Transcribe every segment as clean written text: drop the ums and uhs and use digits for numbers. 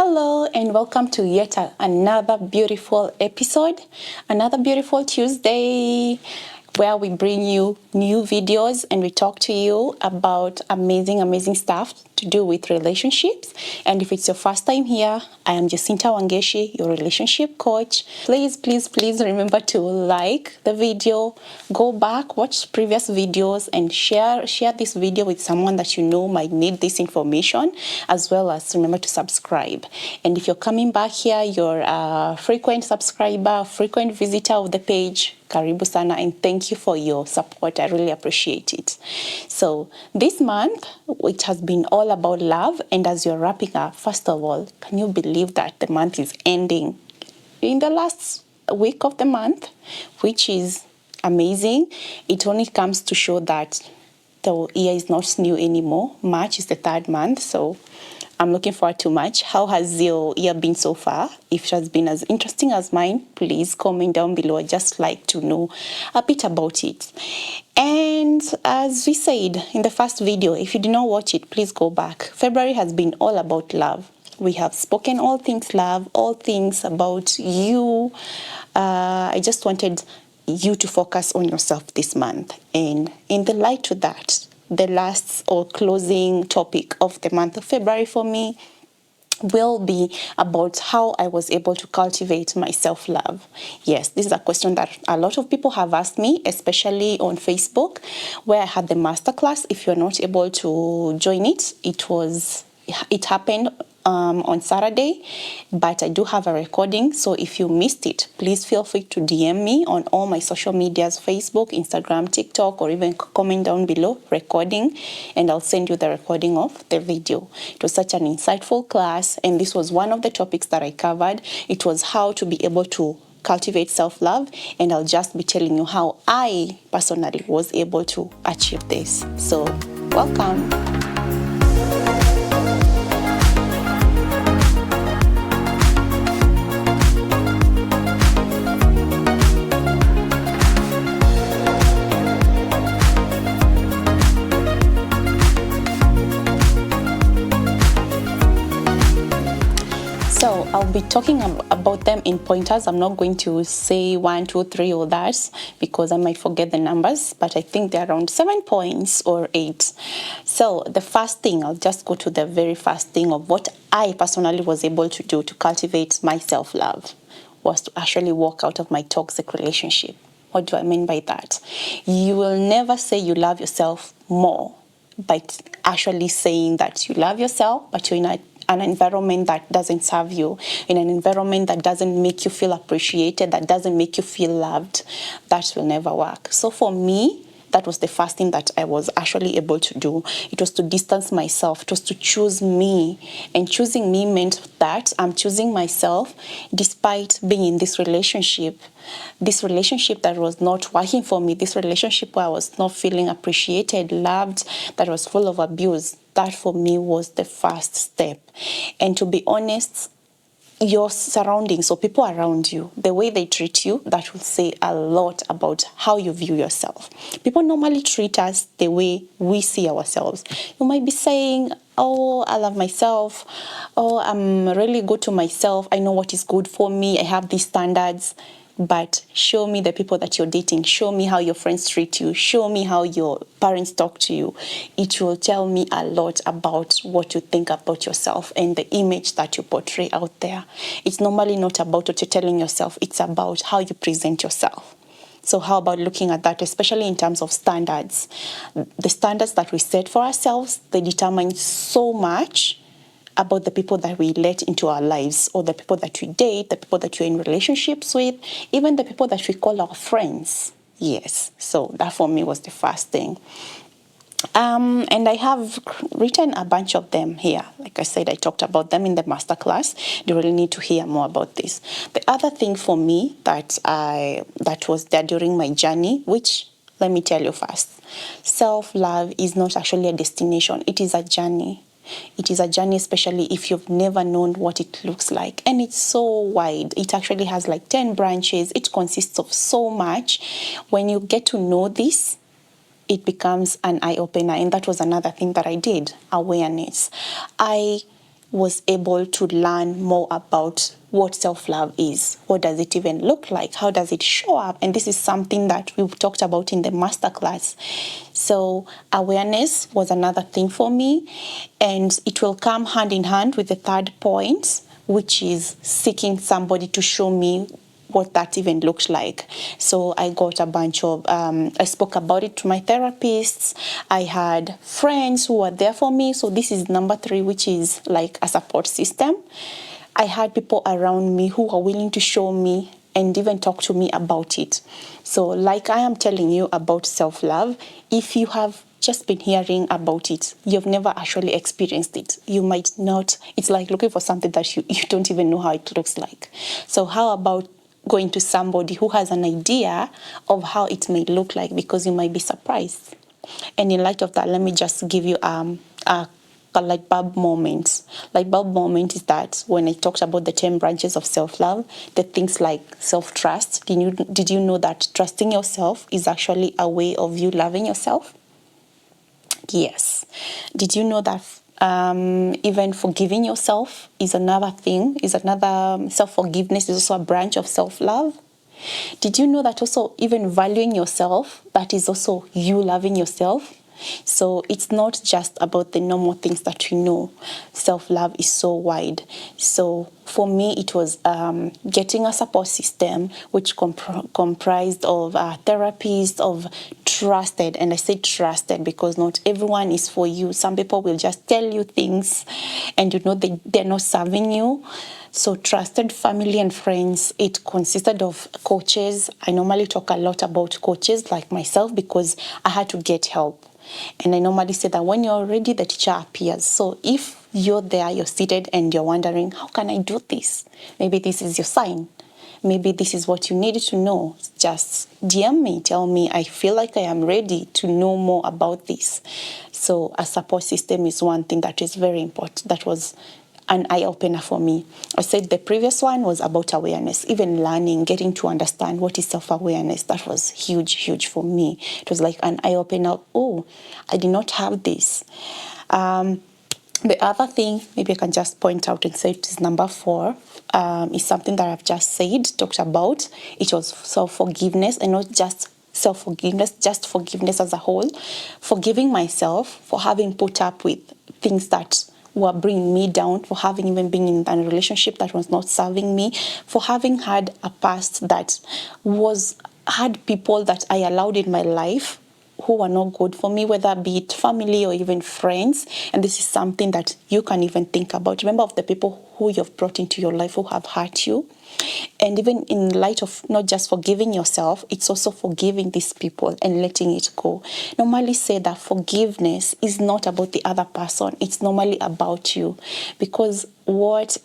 Hello and welcome to yet another beautiful episode, another beautiful Tuesday where we bring you new videos and we talk to you about amazing stuff to do with relationships. And if it's your first time here, I am Jacinta, your relationship coach. Please remember to like the video, go back, watch previous videos and share this video with someone that you know might need this information, as well as remember to subscribe. And if you're coming back here, you're a frequent subscriber, frequent visitor of the page, karibu sana, and thank you for your support. I really appreciate it. So this month, it has been all about love. And as you're wrapping up, first of all, can you believe that the month is ending in the last week of the month, which is amazing. It only comes to show that the year is not new anymore. March is the third month, so I'm looking forward to March. How has your year been so far? If it has been as interesting as mine, please comment down below. I'd just like to know a bit about it. And as we said in the first video, if you did not watch it, please go back. February has been all about love. We have spoken all things love, all things about you. I just wanted you to focus on yourself this month. And in the light to that, the last or closing topic of the month of February for me will be about how I was able to cultivate my self-love. Yes, this is a question that a lot of people have asked me, especially on Facebook, where I had the masterclass. If you're not able to join it, it happened on Saturday, but I do have a recording. So if you missed it, please feel free to DM me on all my social medias, Facebook, Instagram, TikTok, or even comment down below recording, and I'll send you the recording of the video. It was such an insightful class, and this was one of the topics that I covered. It was how to be able to cultivate self-love, and I'll just be telling you how I personally was able to achieve this. So welcome. So I'll be talking about them in pointers. I'm not going to say 1, 2, 3 or that, because I might forget the numbers, but I think they're around 7 points or 8. So the first thing, I'll just go to the very first thing of what I personally was able to do to cultivate my self-love, was to actually walk out of my toxic relationship. What do I mean by that? You will never say you love yourself more by actually saying that you love yourself, but you're in an environment that doesn't serve you, in an environment that doesn't make you feel appreciated, that doesn't make you feel loved. That will never work. So for me, that was the first thing that I was actually able to do. It was to distance myself. It was to choose me. And choosing me meant that I'm choosing myself despite being in this relationship that was not working for me, this relationship where I was not feeling appreciated, loved, that was full of abuse. That for me was the first step. And to be honest, your surroundings, so people around you, the way they treat you, that will say a lot about how you view yourself. People normally treat us the way we see ourselves. You might be saying, oh, I love myself. Oh, I'm really good to myself. I know what is good for me. I have these standards. But show me the people that you're dating. Show me how your friends treat you. Show me how your parents talk to you. It will tell me a lot about what you think about yourself and the image that you portray out there. It's normally not about what you're telling yourself. It's about how you present yourself. So how about looking at that, especially in terms of standards? The standards that we set for ourselves, they determine so much about the people that we let into our lives, or the people that we date, the people that you're in relationships with, even the people that we call our friends. Yes, so that for me was the first thing. And I have written a bunch of them here. Like I said, I talked about them in the masterclass. You really need to hear more about this. The other thing for me that was there during my journey, which let me tell you first, self-love is not actually a destination. It is a journey. It is a journey, especially if you've never known what it looks like. And it's so wide. It actually has like 10 branches. It consists of so much. When you get to know this, it becomes an eye-opener. And that was another thing that I did, awareness. I was able to learn more about what self-love is. What does it even look like? How does it show up? And this is something that we've talked about in the masterclass. So awareness was another thing for me, and it will come hand in hand with the third point, which is seeking somebody to show me what that even looked like. So I got a bunch of, I spoke about it to my therapists. I had friends who were there for me. So this is number 3, which is like a support system. I had people around me who are willing to show me and even talk to me about it. So like I am telling you about self-love, if you have just been hearing about it, you've never actually experienced it. You might not, it's like looking for something that you don't even know how it looks like. So how about going to somebody who has an idea of how it may look like, because you might be surprised. And in light of that, let me just give you a light bulb moment. Light bulb moment is that when I talked about the 10 branches of self-love, the things like self-trust. Did you know that trusting yourself is actually a way of you loving yourself? Yes. Did you know that even forgiving yourself is another thing, self-forgiveness is also a branch of self-love? Did you know that also even valuing yourself, that is also you loving yourself? So it's not just about the normal things that we know. Self-love is so wide. So for me, it was getting a support system which comprised of therapists, of trusted, and I say trusted because not everyone is for you. Some people will just tell you things and you know they're not serving you. So trusted family and friends. It consisted of coaches. I normally talk a lot about coaches like myself because I had to get help. And I normally say that when you're ready, the teacher appears. So if you're there, you're seated and you're wondering, how can I do this? Maybe this is your sign. Maybe this is what you needed to know. Just DM me, tell me, I feel like I am ready to know more about this. So a support system is one thing that is very important. That was an eye-opener for me. I said the previous one was about awareness, even learning, getting to understand what is self-awareness. That was huge for me. It was like an eye-opener. Oh, I did not have this. The other thing, maybe I can just point out and say it is number 4, is something that I've just talked about. It was self-forgiveness, and not just self-forgiveness, just forgiveness as a whole. Forgiving myself for having put up with things that were bringing me down, for having even been in a relationship that was not serving me, for having had a past that had people that I allowed in my life who were not good for me, whether be it family or even friends. And this is something that you can even think about. Remember of the people who you've brought into your life who have hurt you. And even in light of not just forgiving yourself, it's also forgiving these people and letting it go. Normally say that forgiveness is not about the other person. It's normally about you. Because what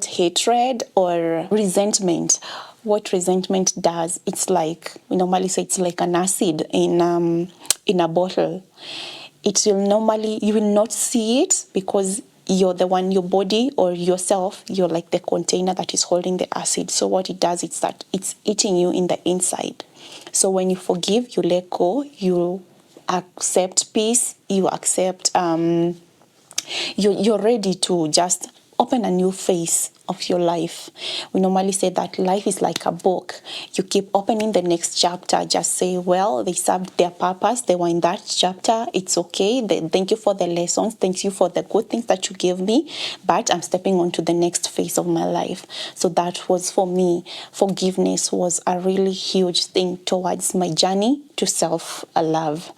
hatred or resentment, what resentment does, it's like, we normally say it's like an acid in a bottle. It will normally, you will not see it because you're the one, your body or yourself, you're like the container that is holding the acid. So what it does is that it's eating you in the inside. So when you forgive, you let go, you accept peace, you accept, you're ready to just open a new phase of your life. We normally say that life is like a book. You keep opening the next chapter. Just say, well, they served their purpose. They were in that chapter. It's okay. Thank you for the lessons. Thank you for the good things that you gave me. But I'm stepping on to the next phase of my life. So that was for me. Forgiveness was a really huge thing towards my journey to self-love.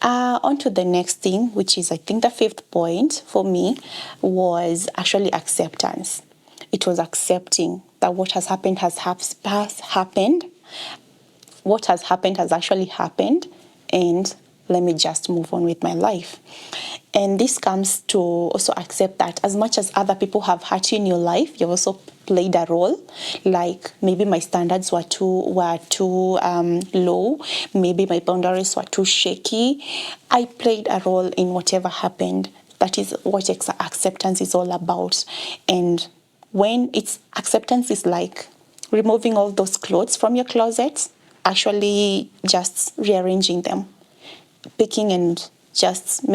On to the next thing, which is, I think, the 5th point for me, was actually acceptance. It was accepting that what has happened has happened. What has happened has actually happened, and let me just move on with my life. And this comes to also accept that as much as other people have hurt you in your life, you've also played a role. Like maybe my standards were too low. Maybe my boundaries were too shaky. I played a role in whatever happened. That is what acceptance is all about. And when it's acceptance is like removing all those clothes from your closet, actually just rearranging them, picking and just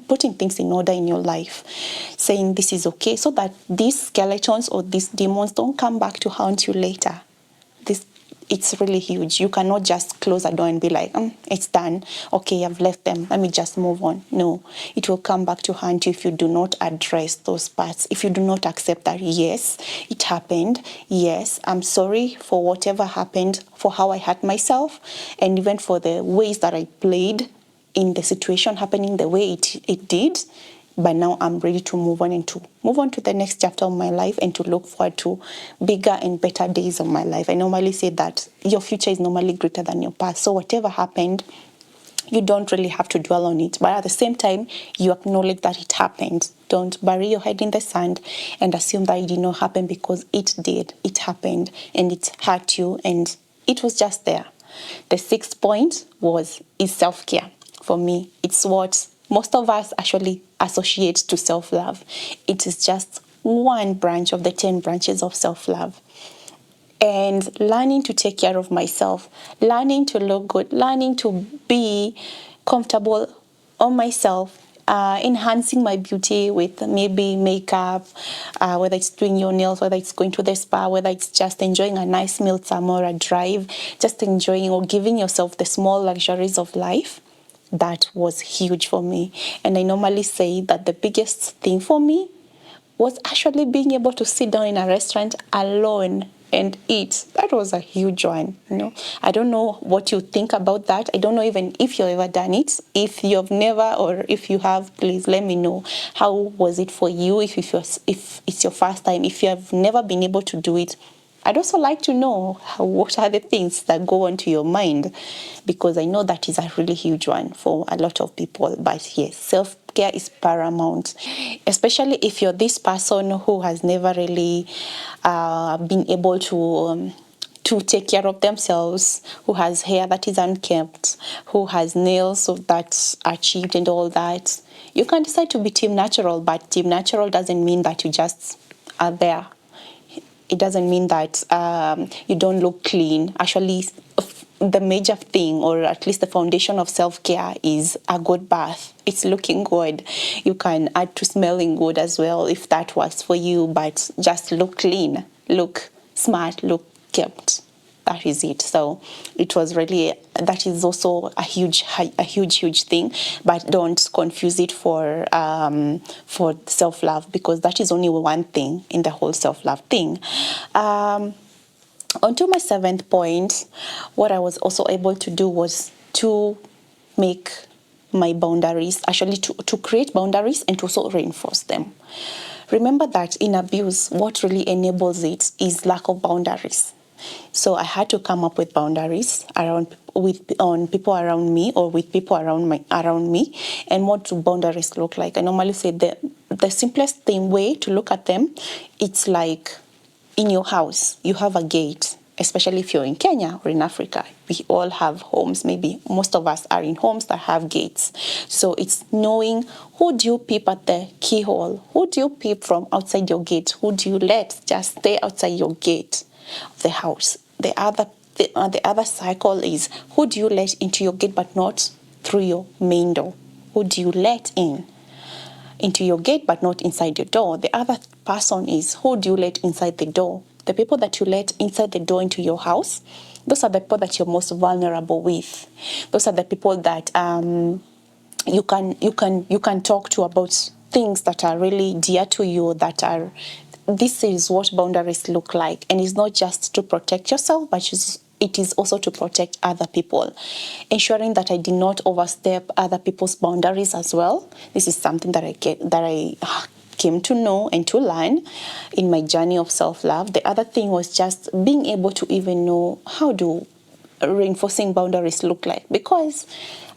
putting things in order in your life, saying this is okay, so that these skeletons or these demons don't come back to haunt you later. It's really huge. You cannot just close a door and be like, it's done. Okay, I've left them. Let me just move on. No, it will come back to haunt you if you do not address those parts. If you do not accept that, yes, it happened. Yes, I'm sorry for whatever happened, for how I hurt myself, and even for the ways that I played in the situation happening the way it did. But now I'm ready to move on and to move on to the next chapter of my life and to look forward to bigger and better days of my life. I normally say that your future is normally greater than your past. So whatever happened, you don't really have to dwell on it. But at the same time, you acknowledge that it happened. Don't bury your head in the sand and assume that it did not happen, because it did. It happened and it hurt you and it was just there. The sixth point is self-care. For me, it's what most of us actually associate to self-love. It is just one branch of the 10 branches of self-love. And learning to take care of myself, learning to look good, learning to be comfortable on myself, enhancing my beauty with maybe makeup, whether it's doing your nails, whether it's going to the spa, whether it's just enjoying a nice meal somewhere, a drive, just enjoying or giving yourself the small luxuries of life. That was huge for me. And I normally say that the biggest thing for me was actually being able to sit down in a restaurant alone and eat. That was a huge one. I don't know what you think about that. I don't know even if you've ever done it. If you've never, or if you have, please let me know. How was it for you? If it's your first time, if you have never been able to do it, I'd also like to know what are the things that go onto your mind, because I know that is a really huge one for a lot of people. But yes, self-care is paramount, especially if you're this person who has never really been able to take care of themselves, who has hair that is unkempt, who has nails that are chipped and all that. You can decide to be Team Natural, but Team Natural doesn't mean that you just are there. It doesn't mean that you don't look clean. Actually, the major thing, or at least the foundation of self-care, is a good bath. It's looking good. You can add to smelling good as well if that works for you, but just look clean, look smart, look kept. That is it. So it was really, that is also a huge thing. But don't confuse it for self-love, because that is only one thing in the whole self-love thing. On to my seventh point, what I was also able to do was to make my boundaries, actually to create boundaries and to also reinforce them. Remember that in abuse, what really enables it is lack of boundaries. So I had to come up with boundaries on people around me, or with people around me. And what do boundaries look like? I normally say the simplest way to look at them, it's like in your house, you have a gate. Especially if you're in Kenya or in Africa, we all have homes. Maybe most of us are in homes that have gates. So it's knowing who do you peep at the keyhole, who do you peep from outside your gate, who do you let just stay outside your gate of the house. The other cycle is who do you let into your gate but not through your main door. Who do you let into your gate but not inside your door. The other person is who do you let inside the door. The people that you let inside the door into your house, those are the people that you're most vulnerable with. Those are the people that you can talk to about things that are really dear to you, this is what boundaries look like. And it's not just to protect yourself, but it is also to protect other people. Ensuring that I did not overstep other people's boundaries as well. This is something that I came to know and to learn in my journey of self-love. The other thing was just being able to even know how do reinforcing boundaries look like. Because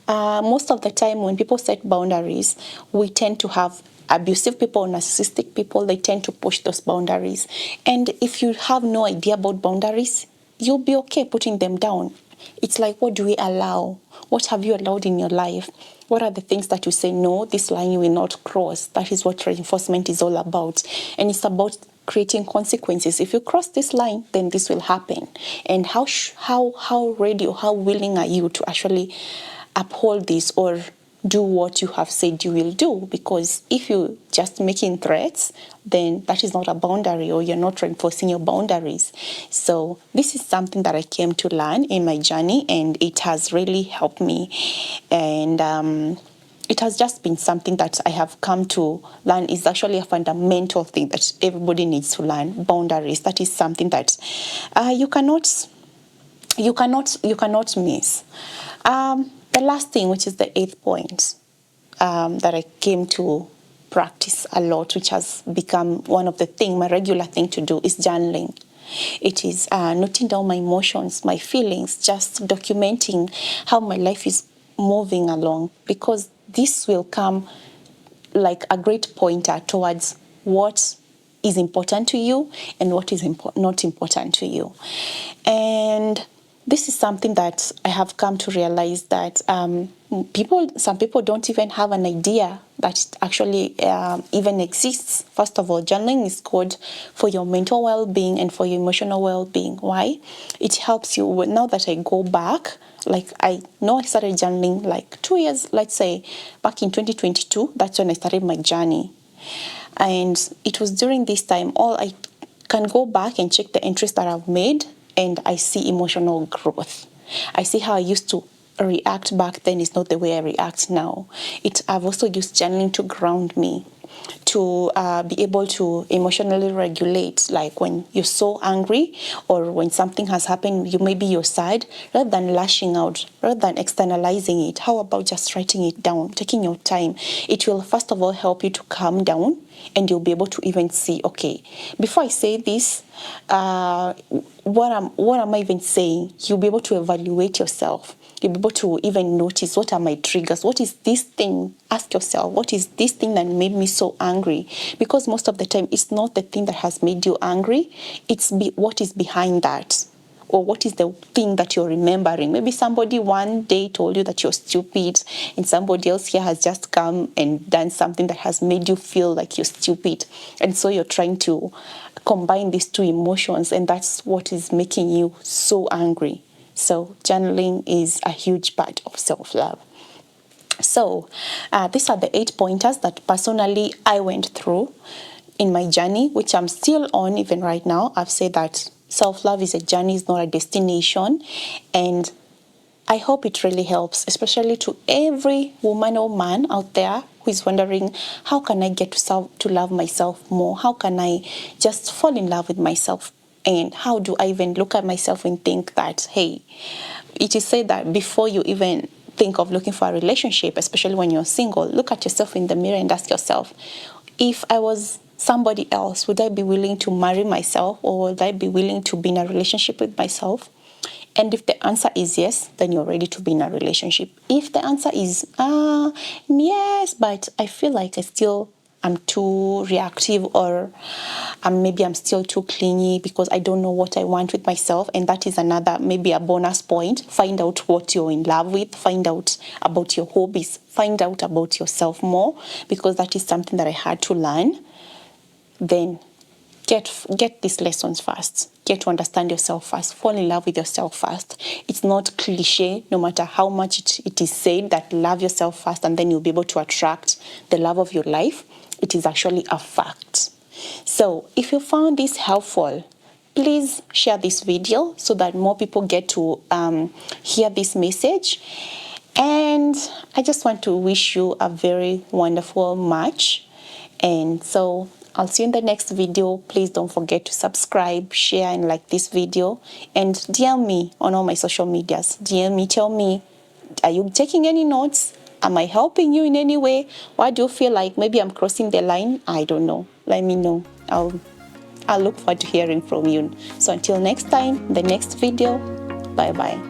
most of the time when people set boundaries, we tend to have abusive people, narcissistic people, they tend to push those boundaries. And if you have no idea about boundaries, you'll be okay putting them down. It's like, what do we allow? What have you allowed in your life? What are the things that you say, no, this line you will not cross? That is what reinforcement is all about. And it's about creating consequences. If you cross this line, then this will happen. And how ready or how willing are you to actually uphold this or do what you have said you will do, because if you just making threats, then that is not a boundary, or you're not reinforcing your boundaries. So this is something that I came to learn in my journey, and it has really helped me. And it has just been something that I have come to learn is actually a fundamental thing that everybody needs to learn. Boundaries. That is something that you cannot miss. The last thing, which is the 8th point, that I came to practice a lot, which has become one of the things, my regular thing to do, is journaling. It is noting down my emotions, my feelings, just documenting how my life is moving along, because this will come like a great pointer towards what is important to you and what is not important to you. And this is something that I have come to realize that some people don't even have an idea that it actually even exists. First of all, journaling is good for your mental well-being and for your emotional well-being. Why? It helps you. Now that I go back, like I know I started journaling like 2 years, let's say back in 2022, that's when I started my journey. And it was during this time, all I can go back and check the entries that I've made, and I see emotional growth. I see how I used to react back then is not the way I react now. I've also used journaling to ground me, to be able to emotionally regulate, like when you're so angry or when something has happened, maybe you're sad, rather than lashing out, rather than externalizing it, how about just writing it down, taking your time? It will first of all help you to calm down, and you'll be able to even see, okay, before I say this, what am I even saying? You'll be able to evaluate yourself. You'll be able to even notice, what are my triggers? What is this thing? Ask yourself, what is this thing that made me so angry? Because most of the time, it's not the thing that has made you angry. It's what is behind that. Or what is the thing that you're remembering? Maybe somebody one day told you that you're stupid, and somebody else here has just come and done something that has made you feel like you're stupid. And so you're trying to combine these two emotions, and that's what is making you so angry. So journaling is a huge part of self-love. So these are the 8 pointers that personally I went through in my journey, which I'm still on even right now. I've said that self-love is a journey, it's not a destination. And I hope it really helps, especially to every woman or man out there who is wondering, how can I get to love myself more? How can I just fall in love with myself? And how do I even look at myself and think that, hey, it is said that before you even think of looking for a relationship, especially when you're single, look at yourself in the mirror and ask yourself, if I was somebody else, would I be willing to marry myself, or would I be willing to be in a relationship with myself? And if the answer is yes, then you're ready to be in a relationship. If the answer is yes, but I feel like I'm too reactive, or maybe I'm still too clingy because I don't know what I want with myself, and that is another, maybe a bonus point. Find out what you're in love with, find out about your hobbies, find out about yourself more, because that is something that I had to learn. Then get these lessons first. Get to understand yourself first. Fall in love with yourself first. It's not cliche, no matter how much it is said that love yourself first and then you'll be able to attract the love of your life. It is actually a fact. So if you found this helpful, please share this video so that more people get to hear this message. And I just want to wish you a very wonderful March. And so I'll see you in the next video. Please don't forget to subscribe, share, and like this video. And DM me on all my social medias. DM me, tell me, are you taking any notes? Am I helping you in any way? Why do you feel like maybe I'm crossing the line? I don't know. Let me know. I'll look forward to hearing from you. So until next time, the next video, bye-bye.